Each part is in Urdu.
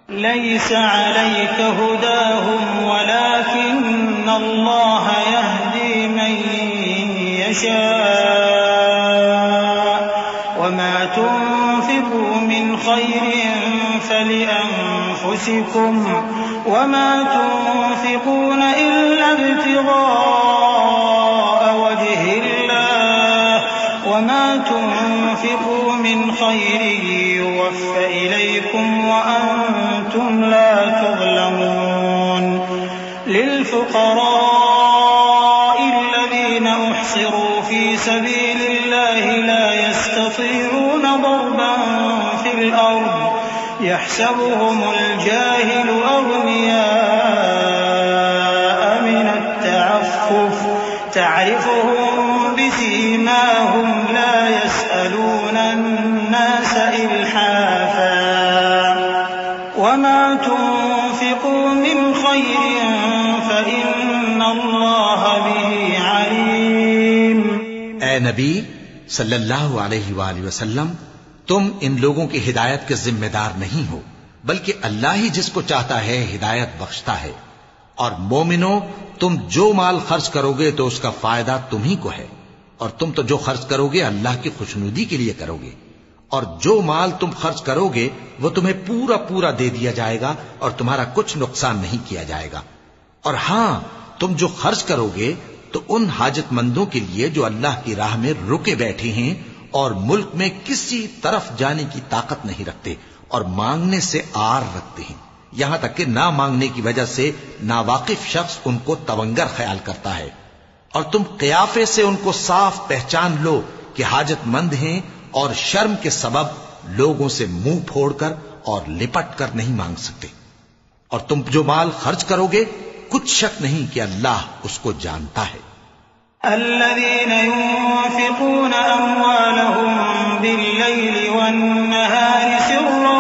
ليس عليك هداهم ولكن الله يهدي من يشاء وما تنفقوا من خير فلأنفسكم وما تنفقون إلا ابتغاء وجه الله وما تنفقوا من خير يوفى إليكم وأنتم لا تظلمون للفقراء الذين أحصروا في سبيل الله لا يستطيعون ضربا في الأرض يحسبهم الجاهل أغنياء من التعفف تعرفهم بسيماهم لا يسألون الناس إلحافا وما تنفقوا من خير فإن الله به عليم. اے نبی صلی اللہ علیہ وآلہ وسلم، تم ان لوگوں کی ہدایت کے ذمہ دار نہیں ہو، بلکہ اللہ ہی جس کو چاہتا ہے ہدایت بخشتا ہے. اور مومنو، تم جو مال خرچ کرو گے تو اس کا فائدہ تمہیں کو ہے، اور تم تو جو خرچ کرو گے اللہ کی خوشنودی کے لیے کرو گے، اور جو مال تم خرچ کرو گے وہ تمہیں پورا پورا دے دیا جائے گا اور تمہارا کچھ نقصان نہیں کیا جائے گا. اور ہاں، تم جو خرچ کرو گے تو ان حاجت مندوں کے لیے جو اللہ کی راہ میں رکے بیٹھے ہیں اور ملک میں کسی طرف جانے کی طاقت نہیں رکھتے اور مانگنے سے آر رکھتے ہیں، یہاں تک کہ نہ مانگنے کی وجہ سے ناواقف شخص ان کو تونگر خیال کرتا ہے. اور تم قیافے سے ان کو صاف پہچان لو کہ حاجت مند ہیں اور شرم کے سبب لوگوں سے منہ پھوڑ کر اور لپٹ کر نہیں مانگ سکتے. اور تم جو مال خرچ کرو گے کچھ شک نہیں کہ اللہ اس کو جانتا ہے. الذين ينفقون أموالهم بالليل والنهار سرا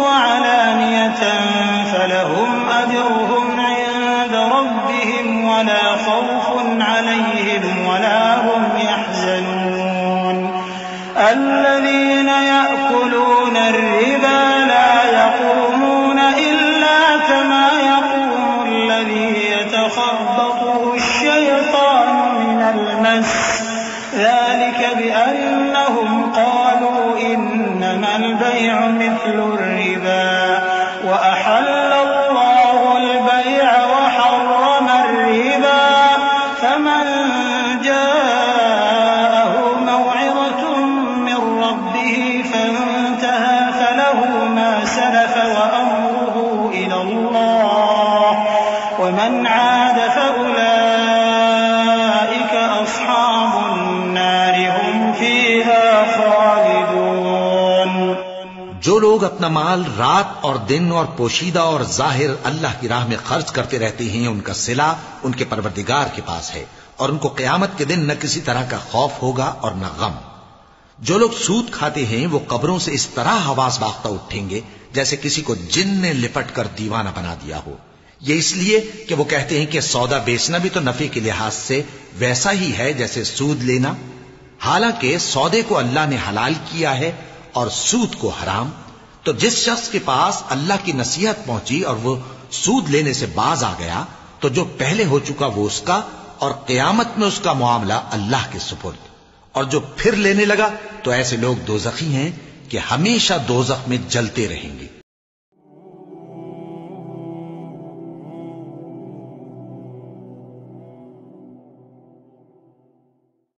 وعلانية فلهم أجرهم عند ربهم ولا خوف عليهم ولا هم يحزنون. الذين يأكلون الربا لا يقومون إلا كما يقوم الذي يتخبطه الشيطان من المس ذلك بأنهم قالوا إنما البيع مثل الربا وأحل الله البيع وحرم الربا فمن جاءه موعظة من ربه فانتهى فله ما سلف وأمره إلى الله ومن عاد فأولئك أصحاب النار هم فيها خالدون. جو لوگ اپنا مال رات اور دن اور پوشیدہ اور ظاہر اللہ کی راہ میں خرچ کرتے رہتے ہیں، ان کا صلہ ان کے پروردگار کے پاس ہے، اور ان کو قیامت کے دن نہ کسی طرح کا خوف ہوگا اور نہ غم. جو لوگ سود کھاتے ہیں وہ قبروں سے اس طرح حواس باختہ اٹھیں گے جیسے کسی کو جن نے لپٹ کر دیوانہ بنا دیا ہو. یہ اس لیے کہ وہ کہتے ہیں کہ سودا بیچنا بھی تو نفع کے لحاظ سے ویسا ہی ہے جیسے سود لینا، حالانکہ سودے کو اللہ نے حلال کیا ہے اور سود کو حرام. تو جس شخص کے پاس اللہ کی نصیحت پہنچی اور وہ سود لینے سے باز آ گیا تو جو پہلے ہو چکا وہ اس کا، اور قیامت میں اس کا معاملہ اللہ کے سپرد. اور جو پھر لینے لگا تو ایسے لوگ دوزخی ہیں کہ ہمیشہ دوزخ میں جلتے رہیں گے.